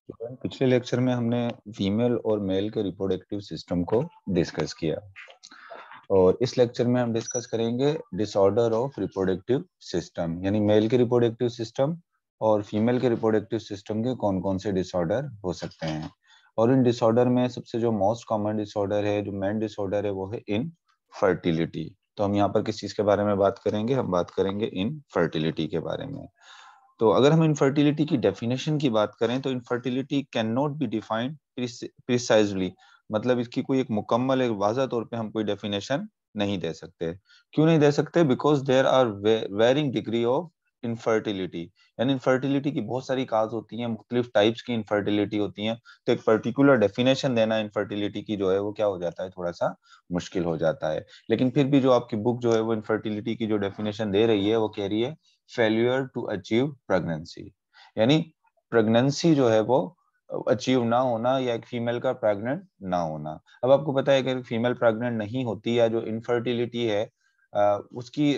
पिछले लेक्चर में हमने फीमेल और मेल के रिप्रोडक्टिव सिस्टम को डिस्कस किया और इस लेक्चर में हम डिस्कस करेंगे डिसऑर्डर ऑफ रिप्रोडक्टिव सिस्टम, यानी मेल के रिप्रोडक्टिव सिस्टम और फीमेल के रिप्रोडक्टिव सिस्टम के कौन कौन से डिसऑर्डर हो सकते हैं। और इन डिसऑर्डर में सबसे जो मोस्ट कॉमन डिसऑर्डर है, जो मेन डिसऑर्डर है, वो है इनफर्टिलिटी। तो हम यहाँ पर किस चीज के बारे में बात करेंगे? हम बात करेंगे इनफर्टिलिटी के बारे में। तो अगर हम इनफर्टिलिटी की डेफिनेशन की बात करें तो infertility can not be defined precisely, मतलब इसकी कोई एक मुकम्मल एक वाज़ा तौर पे हम कोई डेफिनेशन नहीं दे सकते। क्यों नहीं दे सकते? Because there are varying degree of infertility, यानी इनफर्टिलिटी की बहुत सारी काज होती हैं, मुख्तलिफ टाइप्स की इनफर्टिलिटी होती हैं। तो एक पर्टिकुलर डेफिनेशन देना इनफर्टिलिटी की जो है वो क्या हो जाता है, थोड़ा सा मुश्किल हो जाता है। लेकिन फिर भी जो आपकी बुक जो है वो इनफर्टिलिटी की जो डेफिनेशन दे रही है वो कह रही है फेल्यूर टू अचीव प्रेगनेंसी, यानी प्रेगनेंसी जो है वो अचीव ना होना या एक फीमेल का प्रेग्नेंट ना होना। अब आपको पता है कि फीमेल प्रेग्नेंट नहीं होती या जो इनफर्टिलिटी है उसकी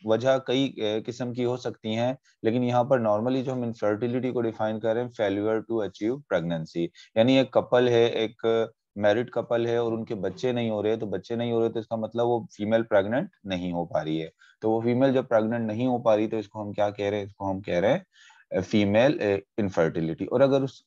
वजह कई किस्म की हो सकती हैं, लेकिन यहाँ पर नॉर्मली जो हम इनफर्टिलिटी को डिफाइन कर रहे हैं फेल्यूर टू अचीव प्रेगनेंसी, यानी एक कपल है, एक मैरिड कपल है और उनके बच्चे नहीं हो रहे, तो बच्चे नहीं हो रहे तो इसका मतलब वो फीमेल प्रेग्नेंट नहीं हो पा रही है। तो वो फीमेल जब प्रेग्नेंट नहीं हो पा रही तो इसको हम क्या कह रहे हैं? इसको हम कह रहे हैं फीमेल इनफर्टिलिटी। और अगर उस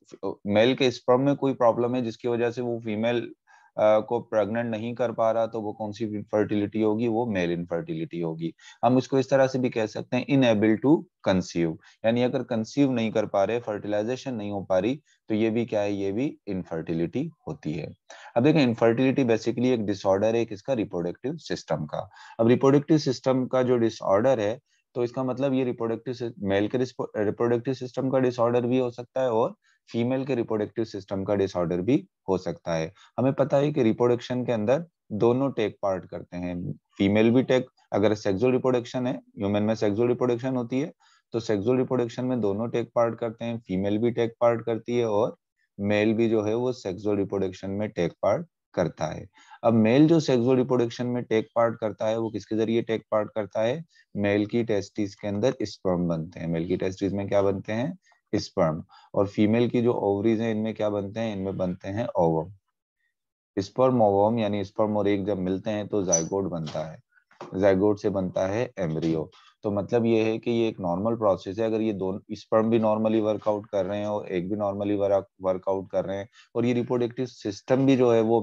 मेल के स्पर्म में कोई प्रॉब्लम है जिसकी वजह से वो फीमेल को प्रेग्नेंट नहीं कर पा रहा, तो वो कौन सी इनफर्टिलिटी होगी? वो मेल इनफर्टिलिटी होगी। हम इसको इस तरह से भी कह सकते हैं इनएबल टू कंसीव, यानी अगर कंसीव नहीं कर पा रहे, फर्टिलाइजेशन नहीं हो पा रही, तो ये भी क्या है? ये भी इनफर्टिलिटी होती है। अब देखें, इनफर्टिलिटी बेसिकली एक डिसऑर्डर है किसका? रिप्रोडक्टिव सिस्टम का। अब रिप्रोडक्टिव सिस्टम का जो डिसऑर्डर है, तो इसका मतलब ये रिप्रोडक्टिव मेल के रिप्रोडक्टिव सिस्टम का डिसऑर्डर भी हो सकता है और फीमेल के रिप्रोडक्टिव सिस्टम का डिसऑर्डर भी हो सकता है। हमें पता है कि रिप्रोडक्शन के अंदर दोनों टेक पार्ट करते हैं, फीमेल भी टेक, अगर सेक्सुअल रिप्रोडक्शन है, ह्यूमन में सेक्सुअल रिप्रोडक्शन होती है, तो सेक्सुअल रिप्रोडक्शन में दोनों टेक पार्ट करते हैं, फीमेल भी टेक पार्ट करती है और मेल भी जो है वो सेक्सुअल रिप्रोडक्शन में टेक पार्ट करता है। अब मेल जो सेक्सुअल रिप्रोडक्शन में टेक पार्ट करता है वो किसके जरिए टेक पार्ट करता है? मेल की टेस्टिस के अंदर स्पर्म बनते हैं, मेल की टेस्टिस में क्या बनते हैं? स्पर्म। और फीमेल की जो ओवरीज हैं इनमें क्या बनते हैं? इनमें बनते हैं ओवम। स्पर्म ओवम यानी स्पर्म और एग जब मिलते हैं तो जाइगोट बनता है, जाइगोट से बनता है एम्ब्रियो। तो मतलब ये है कि ये एक नॉर्मल प्रोसेस है। अगर ये दोनों स्पर्म भी नॉर्मली वर्कआउट कर रहे हैं और एग भी नॉर्मली वर्कआउट कर रहे हैं और ये रिप्रोडक्टिव सिस्टम भी जो है वो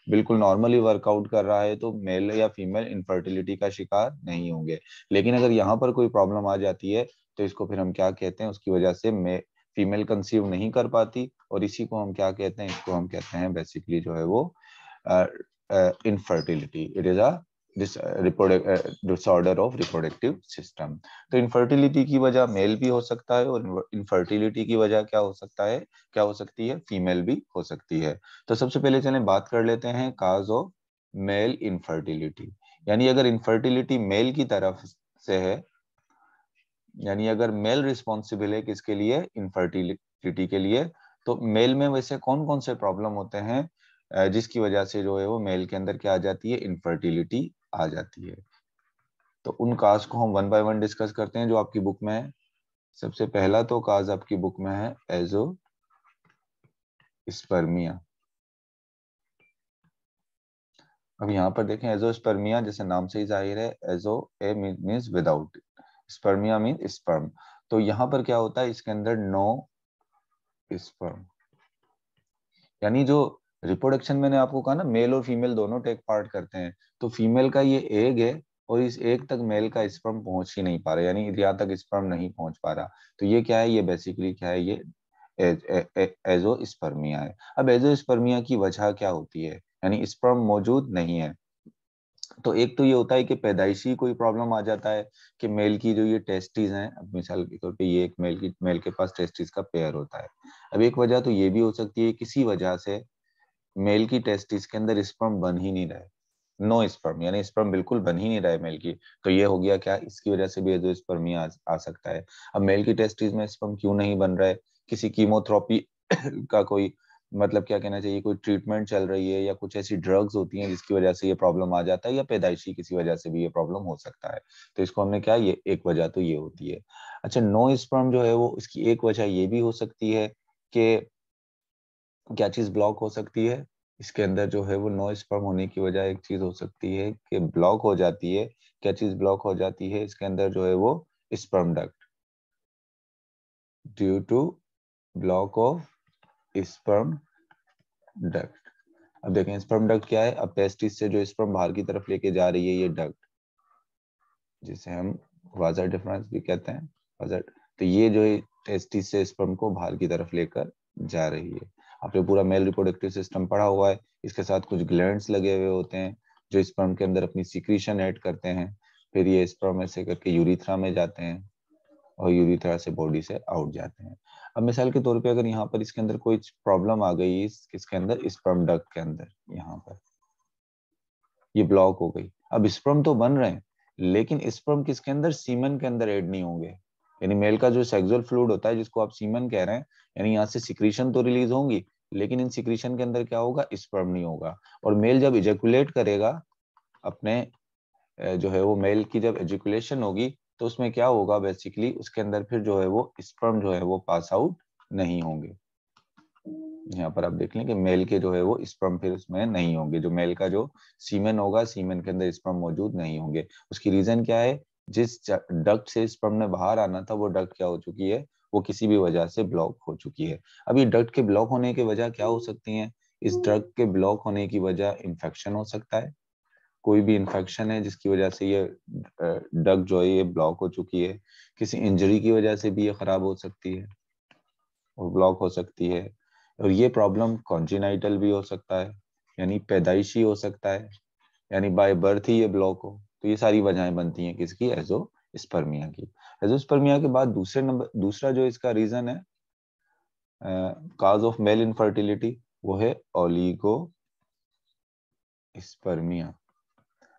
बिल्कुल नॉर्मली वर्कआउट कर रहा है, तो मेल या फीमेल इनफर्टिलिटी का शिकार नहीं होंगे। लेकिन अगर यहाँ पर कोई प्रॉब्लम आ जाती है तो इसको फिर हम क्या कहते हैं? उसकी वजह से फीमेल कंसीव नहीं कर पाती और इसी को हम क्या कहते हैं? इसको हम कहते हैं बेसिकली जो है वो infertility. It is a disorder of reproductive system. तो इनफर्टिलिटी की वजह मेल भी हो सकता है और इनफर्टिलिटी की वजह क्या हो सकता है, क्या हो सकती है? फीमेल भी हो सकती है। तो सबसे पहले चलें बात कर लेते हैं काज ऑफ मेल इनफर्टिलिटी, यानी अगर इनफर्टिलिटी मेल की तरफ से है, यानी अगर मेल रिस्पॉन्सिबल है किसके लिए? इनफर्टिलिटी के लिए, तो मेल में वैसे कौन कौन से प्रॉब्लम होते हैं जिसकी वजह से जो है वो मेल के अंदर क्या आ जाती है? इनफर्टिलिटी आ जाती है। तो उन काज को हम वन बाय वन डिस्कस करते हैं जो आपकी बुक में है। सबसे पहला तो काज आपकी बुक में है एजोस्पर्मिया। अब यहाँ पर देखें, एजोस्पर्मिया जैसे नाम से ही जाहिर है, एजो ए मीन्स विदाउट, स्पर्मिया मीन स्पर्म। तो यहाँ पर क्या होता है? इसके अंदर नो स्पर्म, यानी जो रिप्रोडक्शन मैंने आपको कहा ना, मेल और फीमेल दोनों टेक पार्ट करते हैं, तो फीमेल का ये एग है और इस एग तक मेल का स्पर्म पहुंच ही नहीं पा रहा, यानी यहाँ तक स्पर्म नहीं पहुंच पा रहा। तो ये क्या है? ये बेसिकली क्या है? ये एजोस्पर्मिया है। अब एजोस्पर्मिया की वजह क्या होती है? यानी स्पर्म मौजूद नहीं है। तो एक तो ये होता है कि पैदाइशी कोई प्रॉब्लम आ जाता है कि मेल की जो ये टेस्टिस हैं, अब मिसाल के तौर पे ये एक मेल के पास टेस्टिस का पेयर होता है। अब एक वजह तो ये भी हो सकती है किसी वजह से मेल की टेस्टिस के अंदर स्पर्म बन ही नहीं रहे, नो स्पर्म, यानी स्पर्म बिल्कुल बन ही नहीं रहा है मेल की। तो ये हो गया क्या? इसकी वजह से भी एजोस्पर्मिया आ सकता है। अब मेल की टेस्टिस में स्पर्म क्यों नहीं बन रहा है? किसी कीमोथेरेपी का कोई मतलब क्या कहना चाहिए, कोई ट्रीटमेंट चल रही है या कुछ ऐसी ड्रग्स होती हैं जिसकी वजह से ये प्रॉब्लम आ जाता है, या पैदाइशी किसी वजह से भी ये प्रॉब्लम हो सकता है। तो इसको हमने क्या, ये एक वजह तो ये होती है। अच्छा, नो स्पर्म जो है वो, इसकी एक वजह ये भी हो सकती है कि क्या चीज ब्लॉक हो सकती है इसके अंदर जो है वो, नो स्पर्म होने की वजह एक चीज हो सकती है कि ब्लॉक हो जाती है। क्या चीज ब्लॉक हो जाती है इसके अंदर जो है वो, sperm duct, due to block of sperm duct. अब देखें स्पर्म डक्ट क्या है, अब टेस्टिस से जो स्पर्म बाहर की तरफ लेके जा रही है ये डक्ट, जिसे हम वाजर डिफरेंस भी कहते हैं, वाजर। तो ये जो है टेस्टिस से स्पर्म को बाहर की तरफ लेकर जा रही है। आपने पूरा मेल रिप्रोडक्टिव सिस्टम पढ़ा हुआ है, इसके साथ कुछ ग्लैंड्स लगे हुए होते हैं जो स्पर्म के अंदर अपनी सीक्रीशन ऐड करते हैं, फिर ये स्पर्म ऐसे करके यूरिथ्रा में जाते हैं और यूरिथ्रा से बॉडी से आउट जाते हैं। अब मिसाल के तौर पे अगर यहाँ पर इसके अंदर कोई प्रॉब्लम आ गई, इसके अंदर स्पर्म डक्ट के अंदर, यहाँ पर ये ब्लॉक हो गई, अब स्पर्म तो बन रहे हैं लेकिन स्पर्म किसके अंदर, सीमन के अंदर ऐड नहीं होंगे। यानी मेल का जो सेक्सुअल फ्लूइड होता है जिसको आप सीमन कह रहे हैं, यानी यहाँ से सिक्रीशन तो रिलीज होंगी लेकिन इन सिक्रीशन के अंदर क्या होगा, स्पर्म नहीं होगा। और मेल जब इजैकुलेट करेगा अपने जो है वो, मेल की जब एजुकुलेशन होगी तो उसमें क्या होगा बेसिकली, उसके अंदर फिर जो है वो स्पर्म जो है वो पास आउट नहीं होंगे। यहाँ पर आप देख लें कि मेल के जो है वो स्पर्म फिर उसमें नहीं होंगे, जो मेल का जो सीमेन होगा, सीमेन के अंदर स्पर्म मौजूद नहीं होंगे। उसकी रीजन क्या है, जिस डक्ट से स्पर्म ने बाहर आना था वो डक्ट क्या हो चुकी है, वो किसी भी वजह से ब्लॉक हो चुकी है। अब ये डक्ट के ब्लॉक होने की वजह क्या हो सकती है, इस डक्ट के ब्लॉक होने की वजह इन्फेक्शन हो सकता है, कोई भी इन्फेक्शन है जिसकी वजह से ये डक्ट जो है ये ब्लॉक हो चुकी है, किसी इंजरी की वजह से भी ये खराब हो सकती है और ब्लॉक हो सकती है। और ये प्रॉब्लम कॉन्जिनाइटल भी हो सकता है, यानी पैदाइशी हो सकता है, यानी बाय बर्थ ही ये ब्लॉक हो। तो ये सारी वजहें बनती हैं किसकी, एजोस्पर्मिया की। एजोस्पर्मिया के बाद दूसरा जो इसका रीजन है काज ऑफ मेल इनफर्टिलिटी, वो है ओलिगोस्पर्मिया।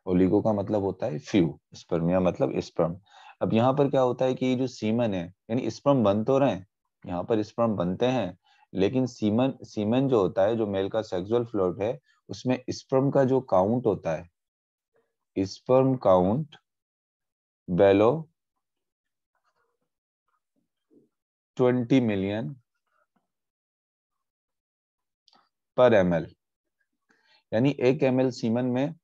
ओलिगो का मतलब होता है फ्यू, स्पर्मिया मतलब स्पर्म। अब यहाँ पर क्या होता है कि ये जो सीमन है, यानी स्पर्म बन तो रहे हैं, यहाँ पर स्पर्म बनते हैं लेकिन सीमन सीमन जो होता है, जो मेल का सेक्सुअल फ्लूइड है, उसमें स्पर्म का जो काउंट होता है, स्पर्म काउंट बेलो 20 मिलियन पर ml, यानी 1 ml सीमन में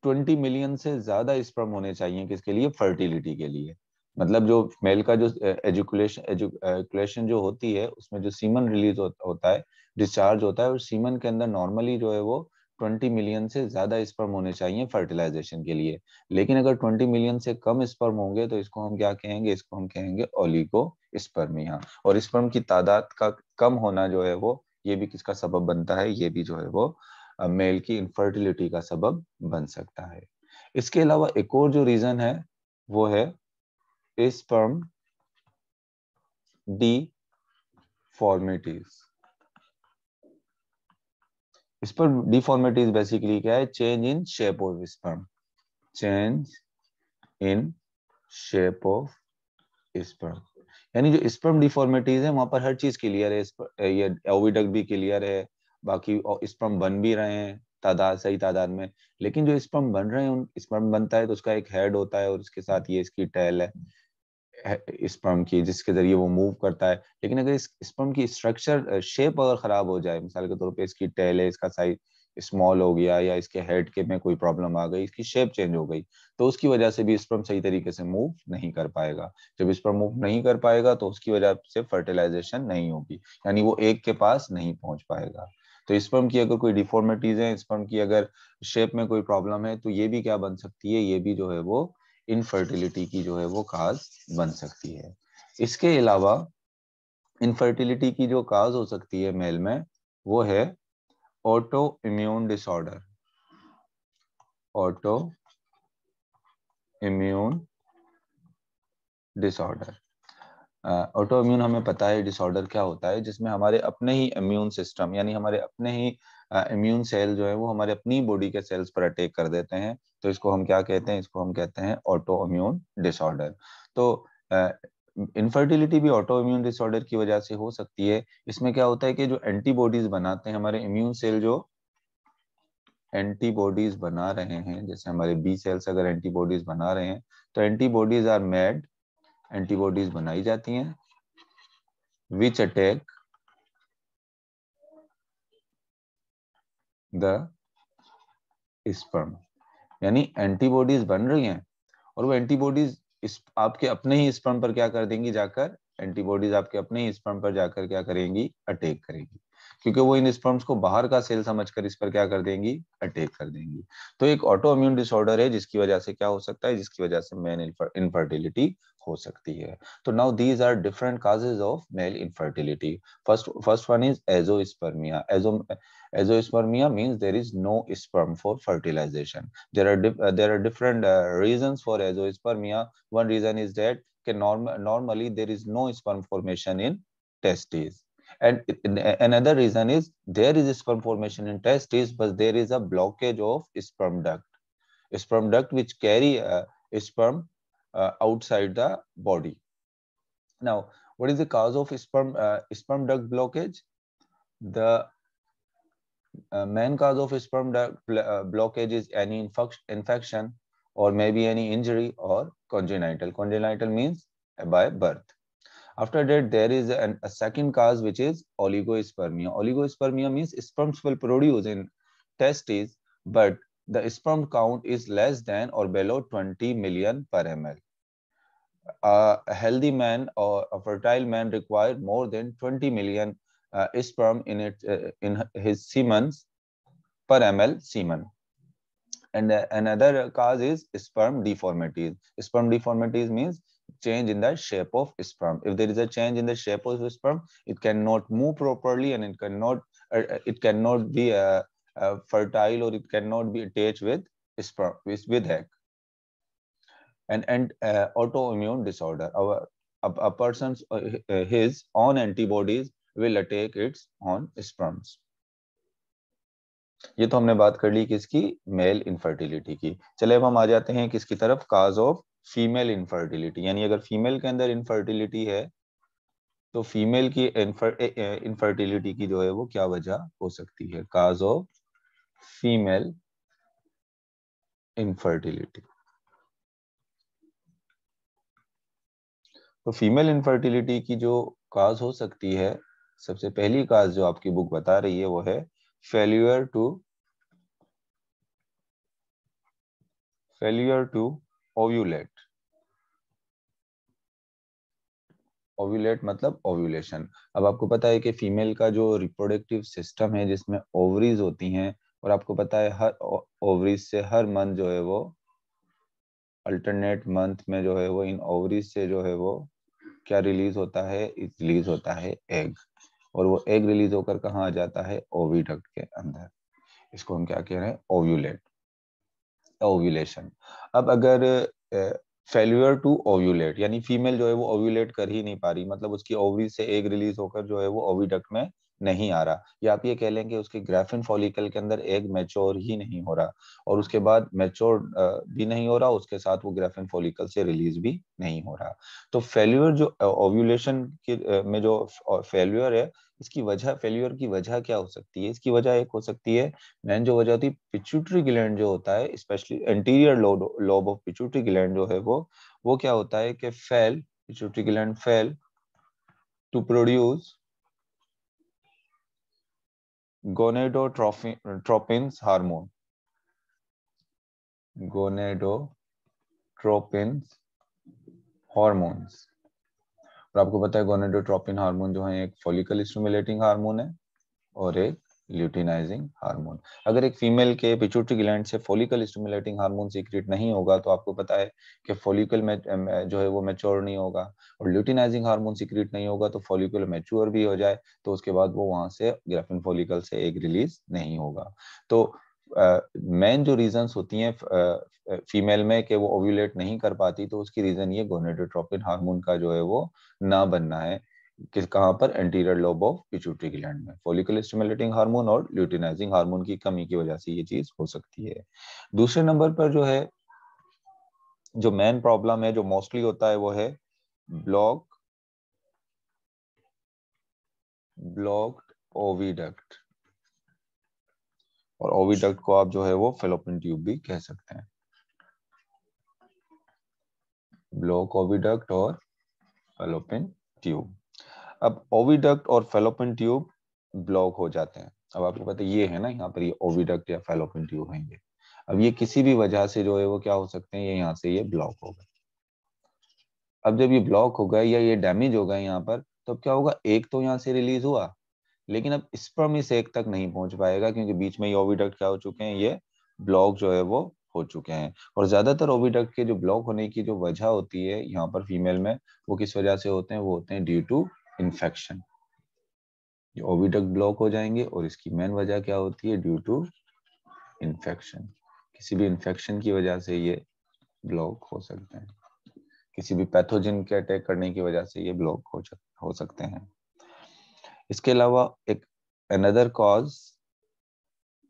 20 मिलियन से ज्यादा स्पर्म होने चाहिए, किसके लिए, फर्टिलिटी के लिए। मतलब जो मेल का जो एजुकुलेशन जो होती है उसमें जो सीमन रिलीज होता है, डिस्चार्ज होता है, और सीमन के अंदर नॉर्मली जो है वो 20 मिलियन से ज्यादा स्पर्म होने चाहिए फर्टिलाइजेशन के लिए। लेकिन अगर 20 मिलियन से कम स्पर्म होंगे तो इसको हम क्या कहेंगे, इसको हम कहेंगे ओलिगोस्पर्मिया। और स्पर्म की तादाद का कम होना जो है वो, ये भी किसका सबब बनता है, ये भी जो है वो मेल की इनफर्टिलिटी का सबब बन सकता है। इसके अलावा एक और जो रीजन है वो है sperm deformities. Sperm deformities basically क्या है, change in shape of sperm, change in shape of sperm. यानी जो स्पर्म डिफॉर्मिटीज है वहां पर हर चीज क्लियर है, ये ओविडक्ट भी क्लियर है, बाकी स्पर्म बन भी रहे हैं तादाद, सही तादाद में। लेकिन जो स्पर्म बन रहे हैं, उन स्पर्म बनता है तो उसका एक हेड होता है और उसके साथ ये इसकी टेल है स्पर्म की, जिसके जरिए वो मूव करता है। लेकिन अगर इस स्पर्म की स्ट्रक्चर शेप अगर खराब हो जाए, मिसाल के तौर पे इसकी टेल है, इसका साइज स्मॉल हो गया, या इसके हेड के में कोई प्रॉब्लम आ गई, इसकी शेप चेंज हो गई, तो उसकी वजह से भी स्पर्म सही तरीके से मूव नहीं कर पाएगा। जब स्पर्म मूव नहीं कर पाएगा तो उसकी वजह से फर्टिलाइजेशन नहीं होगी, यानी वो एग के पास नहीं पहुंच पाएगा। तो स्पर्म की अगर कोई डिफॉर्मिटीज है, स्पर्म की अगर शेप में कोई प्रॉब्लम है, तो ये भी क्या बन सकती है, ये भी जो है वो इनफर्टिलिटी की जो है वो काज बन सकती है। इसके अलावा इनफर्टिलिटी की जो काज हो सकती है मेल में, वो है auto immune disorder, auto immune disorder. Auto immune हमें पता है डिसऑर्डर क्या होता है, जिसमें हमारे अपने ही इम्यून सिस्टम, यानी हमारे अपने ही इम्यून सेल जो है वो हमारे अपनी बॉडी के सेल्स पर अटैक कर देते हैं। तो इसको हम क्या कहते हैं, इसको हम कहते हैं ऑटो इम्यून डिसऑर्डर। तो इनफर्टिलिटी भी ऑटो इम्यून डिसऑर्डर की वजह से हो सकती है। इसमें क्या होता है कि जो एंटीबॉडीज बनाते हैं हमारे इम्यून सेल, जो एंटीबॉडीज बना रहे हैं, जैसे हमारे बी सेल्स अगर एंटीबॉडीज बना रहे हैं तो एंटीबॉडीज आर मेड, एंटीबॉडीज बनाई जाती हैं, विच अटैक द स्पर्म। यानी एंटीबॉडीज बन रही हैं और वो एंटीबॉडीज इस आपके अपने ही स्पर्म पर क्या कर देंगी, जाकर एंटीबॉडीज आपके अपने ही स्पर्म पर जाकर क्या करेंगी, अटैक करेंगी, क्योंकि वो इन स्पर्म्स को बाहर का सेल समझकर इस पर क्या कर देंगी, अटैक कर देंगी। तो एक ऑटो इम्यून डिसऑर्डर है जिसकी वजह से क्या हो सकता है, जिसकी वजह से मेल इनफर्टिलिटी हो सकती है। तो now these are different causes of male infertility. First one is azoospermia. Azoospermia means there is no sperm for fertilization. There are different reasons for azoospermia. One reason is that normally there is no sperm formation in testes, and another reason is there is sperm formation in testes, but there is a blockage of sperm duct which carry sperm outside the body. Now, what is the cause of sperm duct blockage? The main cause of sperm blockage is any infection or maybe any injury or congenital. Congenital means by birth. After that, there is a second cause, which is oligospermia. Oligospermia means sperms will produce in testes, but the sperm count is less than or below 20 million per ml. A healthy man or a fertile man requires more than 20 million sperm in his semen per ml semen. And another cause is sperm deformities. Sperm deformities means change in the shape of sperm. If there is a change in the shape of sperm, it cannot move properly, and it cannot be fertile, or it cannot be attached with sperm with egg. And autoimmune disorder. A person's his own antibodies will attack its own sperms. ये तो हमने बात कर ली किसकी, male infertility की। चले अब हम आ जाते हैं किसकी तरफ, काज ऑफ फीमेल इनफर्टिलिटी। यानी अगर फीमेल के अंदर इनफर्टिलिटी है तो फीमेल की इनफर्टिलिटी की जो है वो क्या वजह हो सकती है, काज ऑफ फीमेल इनफर्टिलिटी। तो फीमेल इनफर्टिलिटी की जो काज हो सकती है, सबसे पहली काज जो आपकी बुक बता रही है वो है फेल्यूर टू ओव्यूलेट। ओव्यूलेट मतलब ओव्यूलेशन। अब आपको पता है कि फीमेल का जो रिप्रोडक्टिव सिस्टम है जिसमें ओवरीज होती हैं, और आपको पता है हर ओवरीज से हर मंथ जो है वो अल्टरनेट मंथ में जो है वो इन ओवरीज से जो है वो क्या रिलीज होता है, रिलीज होता है एग, और वो एग रिलीज होकर कहाँ आ जाता है, ओविडक्ट के अंदर। इसको हम क्या कह रहे हैं, ओव्यूलेशन। अब अगर फेल्यूर टू ओव्यूलेट, यानी फीमेल जो है वो ओव्यूलेट कर ही नहीं पा रही, मतलब उसकी ओवरी से एग रिलीज होकर जो है वो ओविडक्ट में नहीं आ रहा, या आप ये कह लें कि उसके ग्राफिन फॉलिकल के अंदर एग मैच्योर ही नहीं हो रहा, और उसके बाद मैच्योर भी नहीं हो रहा, उसके साथ वो ग्राफिन फॉलिकल से रिलीज भी नहीं हो रहा। तो फेल्यूर जो ओव्यूलेशन में जो फेल्यूर है, इसकी वजह, फेल्यूर की वजह क्या हो सकती है, इसकी वजह एक हो सकती है, मेन जो वजह होती है, पिट्यूटरी ग्लैंड जो होता है, specially anterior lobe of pituitary gland जो है वो क्या होता है कि pituitary gland fail to produce gonadotropins hormone. Gonadotropins hormones. और आपको पता है गोनेडोट्रोपिन हार्मोन जो है एक फॉलिकल स्टिमुलेटिंग हार्मोन है और एक ल्यूटिनाइजिंग हार्मोन। अगर एक फीमेल के पिट्यूटरी ग्लैंड से फॉलिकल स्टिमुलेटिंग हार्मोन सीक्रेट नहीं होगा तो आपको पता है कि फॉलिकल में जो है वो मैच्योर नहीं होगा, और ल्यूटिनाइजिंग हार्मोन सीक्रेट नहीं होगा तो फॉलिकल मैच्योर भी हो जाए तो उसके बाद वो वहां से ग्राफिन फॉलिकल से एग रिलीज नहीं होगा। तो मेन जो रीजंस होती हैं फीमेल में कि वो ओव्यूलेट नहीं कर पाती, तो उसकी रीजन ये गोनेडोट्रोपिन हार्मोन का जो है वो ना बनना है। कहाँ पर, anterior lobe of pituitary gland में फॉलिकल स्टिमुलेटिंग हार्मोन और ल्यूटिनाइजिंग हार्मोन की कमी की वजह से ये चीज हो सकती है। दूसरे नंबर पर जो है, जो मेन प्रॉब्लम है जो मोस्टली होता है वो है ब्लॉक ब्लॉक्ड ओविडक्ट, और ओविडक्ट को आप जो है वो फैलोपियन ट्यूब भी कह सकते हैं। ब्लॉक ओविडक्ट और फैलोपियन ट्यूब। अब ओविडक्ट और फैलोपियन ट्यूब ब्लॉक हो जाते हैं। अब आपको पता है ये है ना, यहाँ पर ये ओविडक्ट या फैलोपियन ट्यूब है ये। अब ये किसी भी वजह से जो है वो क्या हो सकते हैं, ये यहाँ से ये ब्लॉक हो गए। अब जब ये ब्लॉक हो गए या ये डैमेज हो गए यहाँ पर, तो अब क्या होगा, एक तो यहाँ से रिलीज हुआ, लेकिन अब स्पर्म इस एक तक नहीं पहुंच पाएगा, क्योंकि बीच में ये ओविडक्ट क्या हो चुके हैं, ये ब्लॉक जो है वो हो चुके हैं। और ज्यादातर ओविडक्ट के जो ब्लॉक होने की जो वजह होती है यहाँ पर फीमेल में, वो किस वजह से होते हैं, वो होते हैं ड्यू टू इन्फेक्शन। ये ओविडक्ट ब्लॉक हो जाएंगे, और इसकी मेन वजह क्या होती है, ड्यू टू इन्फेक्शन। किसी भी इन्फेक्शन की वजह से ये ब्लॉक हो सकते हैं, किसी भी पैथोजन के अटैक करने की वजह से ये ब्लॉक हो सकते हैं। इसके अलावा एक अनदर कॉज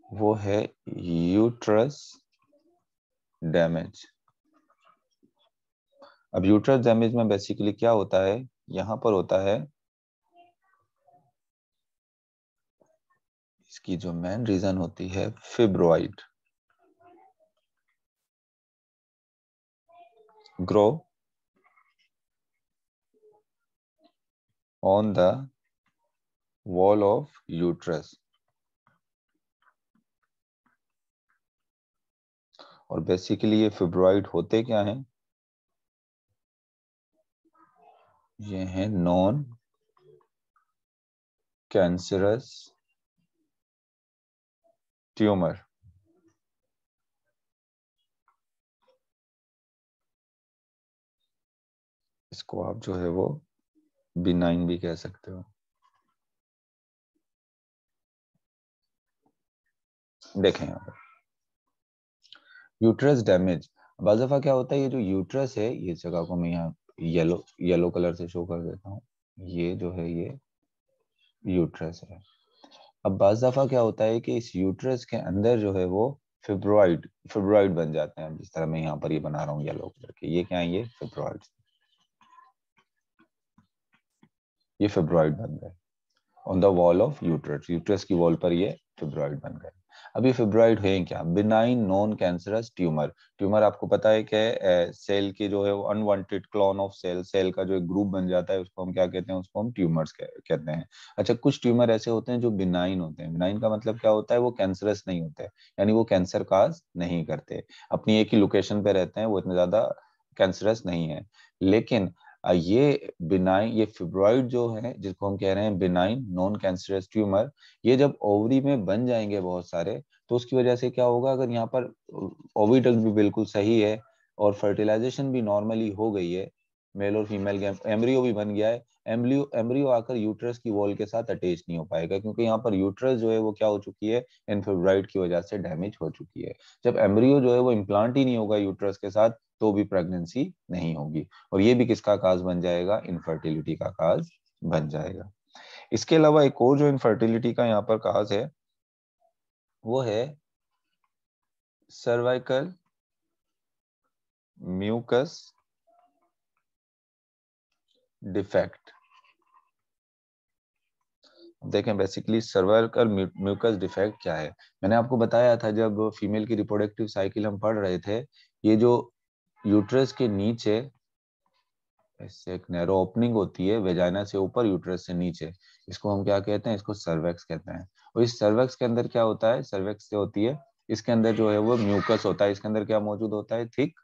वो है यूट्रस डैमेज। अब यूट्रस डैमेज में बेसिकली क्या होता है, यहां पर होता है, इसकी जो मेन रीजन होती है fibroid grow on the wall of uterus. और बेसिकली ये फिब्रॉइड होते क्या हैं, ये हैं नॉन कैंसरस ट्यूमर। इसको आप जो है वो बिनाइन भी कह सकते हो। देखें यहाँ पर यूट्रस डैमेज, बाज़ दफा क्या होता है, ये जो यूट्रस है, ये जगह को मैं यहाँ येलो येलो कलर से शो कर देता हूँ, ये जो है ये यूट्रस है। अब बाज़ दफा क्या होता है कि इस यूट्रस के अंदर जो है वो फिब्रॉइड फिब्रॉइड बन जाते हैं, जिस तरह मैं यहाँ पर ये बना रहा हूँ येलो कलर के, ये क्या है, ये फिब्रॉइड, ये फिब्रॉइड बन गए on the wall of uterus, uterus की वॉल पर ये फिब्रॉइड बन गए। अब ये फिब्रॉइड है क्या, benign non cancerous tumour. Tumour आपको पता है कि सेल की जो है वो unwanted clone of cell, cell का जो एक ग्रुप बन जाता है, उसको हम क्या कहते हैं, उसको हम ट्यूमर्स कहते हैं। अच्छा, कुछ ट्यूमर ऐसे होते हैं जो बिनाइन होते हैं। बिनाइन का मतलब क्या होता है, वो कैंसरस नहीं होते, यानी वो कैंसर काज नहीं करते, अपनी एक ही लोकेशन पे रहते हैं, वो इतने ज्यादा कैंसरस नहीं है। लेकिन ये बिनाइन, ये फिब्रॉइड जो है जिसको हम कह रहे हैं बिनाइन नॉन कैंसरस ट्यूमर, ये जब ओवरी में बन जाएंगे बहुत सारे, तो उसकी वजह से क्या होगा, अगर यहाँ पर ओविडक्ट भी बिल्कुल सही है और फर्टिलाइजेशन भी नॉर्मली हो गई है, मेल और फीमेल के एम्ब्रियो भी बन गया है, एम्ब्रियो एम्ब्रियो आकर यूट्रस की वॉल के साथ अटैच नहीं हो पाएगा, क्योंकि यहाँ पर यूट्रस जो है वो क्या हो चुकी है, इन फिब्रॉइड की वजह से डैमेज हो चुकी है। जब एम्ब्रियो जो है वो इम्प्लांट ही नहीं होगा यूट्रस के साथ, तो भी प्रेगनेंसी नहीं होगी, और ये भी किसका काज बन जाएगा, इनफर्टिलिटी का काज बन जाएगा। इसके अलावा एक और जो इनफर्टिलिटी का यहाँ पर काज है, वो है सर्वाइकल म्यूकस डिफेक्ट। देखें बेसिकली सर्वाइकल म्यूकस डिफेक्ट क्या है, मैंने आपको बताया था जब फीमेल की रिप्रोडक्टिव साइकिल हम पढ़ रहे थे, ये जो यूट्रस के नीचे इससे एक नैरो ओपनिंग होती है वेजाइना से ऊपर, यूट्रस से नीचे, इसको हम क्या कहते हैं, इसको सर्वेक्स कहते हैं। और इस सर्वेक्स के अंदर क्या होता है, सर्वेक्स जो होती है, इसके अंदर जो है वो म्यूकस होता है, इसके अंदर क्या मौजूद होता है, थिक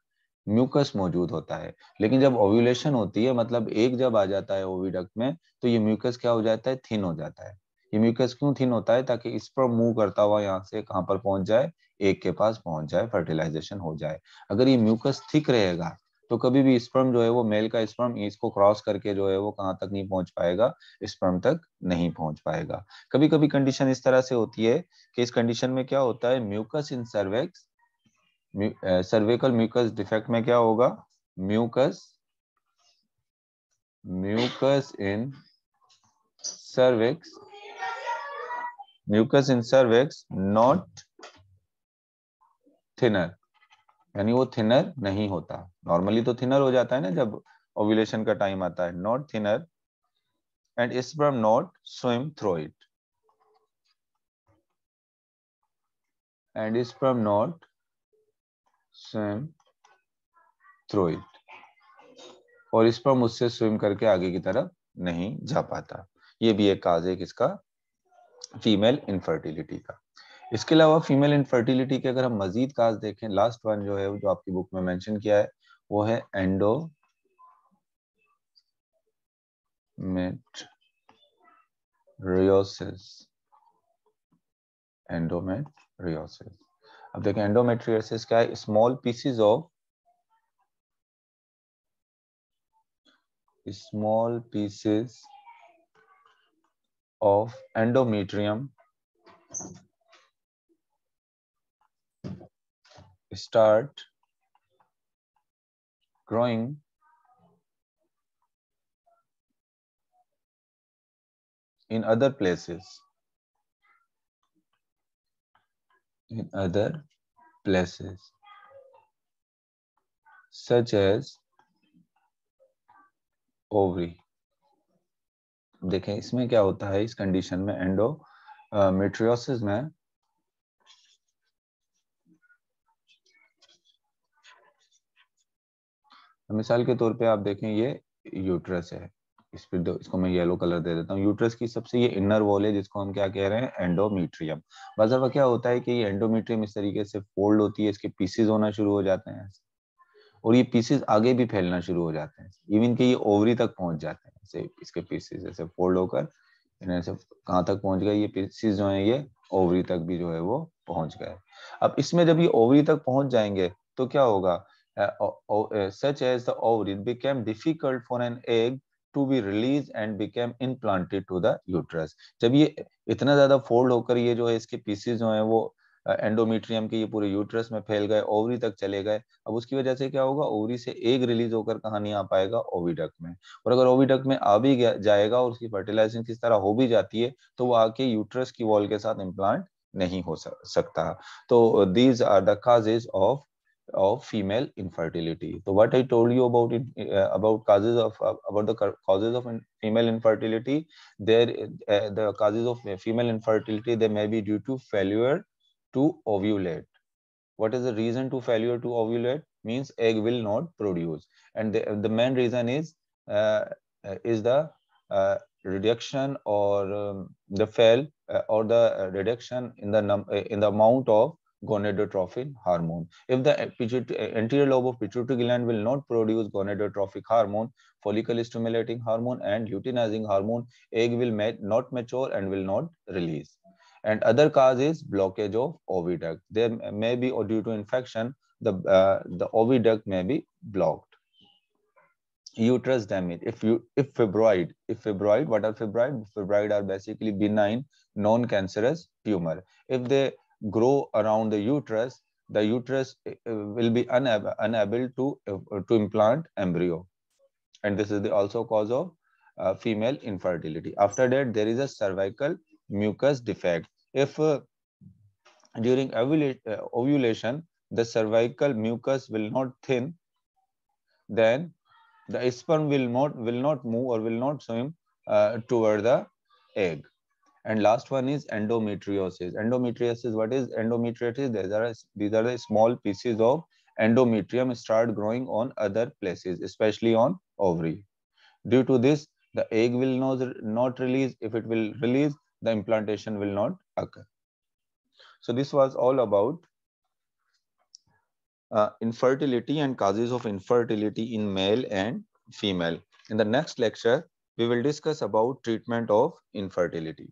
म्यूकस मौजूद होता है। लेकिन जब ओव्यूलेशन होती है, मतलब एक जब आ जाता है ओविडक्ट में, तो ये म्यूकस क्या हो जाता है, थिन हो जाता है। ये म्यूकस क्यों थिन होता है, ताकि इस पर मूव करता हुआ यहाँ से कहाँ पर पहुंच जाए, एक के पास पहुंच जाए, फर्टिलाइजेशन हो जाए। अगर ये म्यूकस थिक रहेगा, तो कभी भी स्पर्म जो है वो, मेल का स्पर्म इसको क्रॉस करके जो है वो कहाँ तक नहीं पहुंच पाएगा, स्पर्म तक नहीं पहुंच पाएगा। कभी कभी कंडीशन इस तरह से होती है कि इस कंडीशन में क्या होता है, mucus in cervix, cervical mucus defect में क्या होगा, mucus mucus in cervix, mucus in cervix not thinner, यानी वो थिनर नहीं होता। नॉर्मली तो थिनर हो जाता है ना जब ओव्यूलेशन का टाइम आता है, not thinner and sperm not swim through it. And sperm not swim through it. और sperm उससे swim करके आगे की तरफ नहीं जा पाता. ये भी एक काज है किसका, फीमेल इनफर्टिलिटी का. इसके अलावा फीमेल इनफर्टिलिटी के अगर हम मजीद काज देखें, लास्ट वन जो है जो आपकी बुक में मेंशन किया है वो है एंडोमेट्रियोसिस. एंडोमेट्रियोसिस. अब देखें एंडोमेट्रियोसिस क्या है, small pieces of endometrium start growing in other places, such as ovary. देखें इसमें क्या होता है, इस कंडीशन में एंडोमेट्रियोसिस में मिसाल के तौर पे आप देखें ये यूट्रस है, इस पे इसको मैं येलो कलर दे देता हूँ. यूट्रस की सबसे ये इनर वॉल है जिसको हम क्या कह रहे हैं, एंडोमेट्रियम. बाज़ दफा क्या होता है कि ये एंडोमेट्रियम इस तरीके से फोल्ड होती है, इसके पीसेस होना शुरू हो जाते हैं और ये पीसेस आगे भी फैलना शुरू हो जाते हैं, इवन कि ये ओवरी तक पहुंच जाते हैं. ऐसे इसके पीसेस ऐसे फोल्ड होकर इन्हें कहाँ तक पहुंच गए, ये पीसेस जो है ये ओवरी तक भी जो है वो पहुंच गए. अब इसमें जब ये ओवरी तक पहुंच जाएंगे तो क्या होगा, such as the ovary became difficult for an egg to be released and became implanted to the uterus. जब ये इतना ज्यादा फोल्ड होकर ये जो है इसके पीसेस जो है वो एंडोमेट्रियम के ये पूरे यूट्रस में फैल गए, ओवरी तक चले गए. अब उसकी वजह से क्या होगा, ओवरी से एग रिलीज होकर कहाँ नहीं आ पाएगा, ओविडक्ट में. और अगर ओविडक्ट में आ भी जाएगा और उसकी फर्टिलाइजेशन किस तरह हो भी जाती है तो वो आके यूट्रस की वॉल के साथ इम्प्लांट नहीं हो सकता. तो these are the causes of female infertility. So what I told you about it, about the causes of female infertility, the causes of female infertility, they may be due to failure to ovulate. What is the reason to failure to ovulate? Means egg will not produce, and the main reason is the reduction or the fail or the reduction in the amount of gonadotrophin hormone. If the anterior lobe of pituitary gland will not produce gonadotrophic hormone, follicle stimulating hormone and luteinizing hormone, egg will not mature and will not release. And other cause is blockage of oviduct. There may be, or due to infection, the oviduct may be blocked. Uterus damage. If fibroid, what are fibroid? Fibroid are basically benign, non-cancerous tumor. If they grow around the uterus will be unable to implant embryo, and this is the also cause of female infertility. After that, there is a cervical mucus defect. If during ovulation the cervical mucus will not thin, then the sperm will not move or will not swim toward the egg. And last one is endometriosis. Endometriosis, what is endometriosis? These are the small pieces of endometrium start growing on other places, especially on ovary. Due to this, the egg will not release. If it will release, the implantation will not occur. So this was all about infertility and causes of infertility in male and female. In the next lecture, we will discuss about treatment of infertility.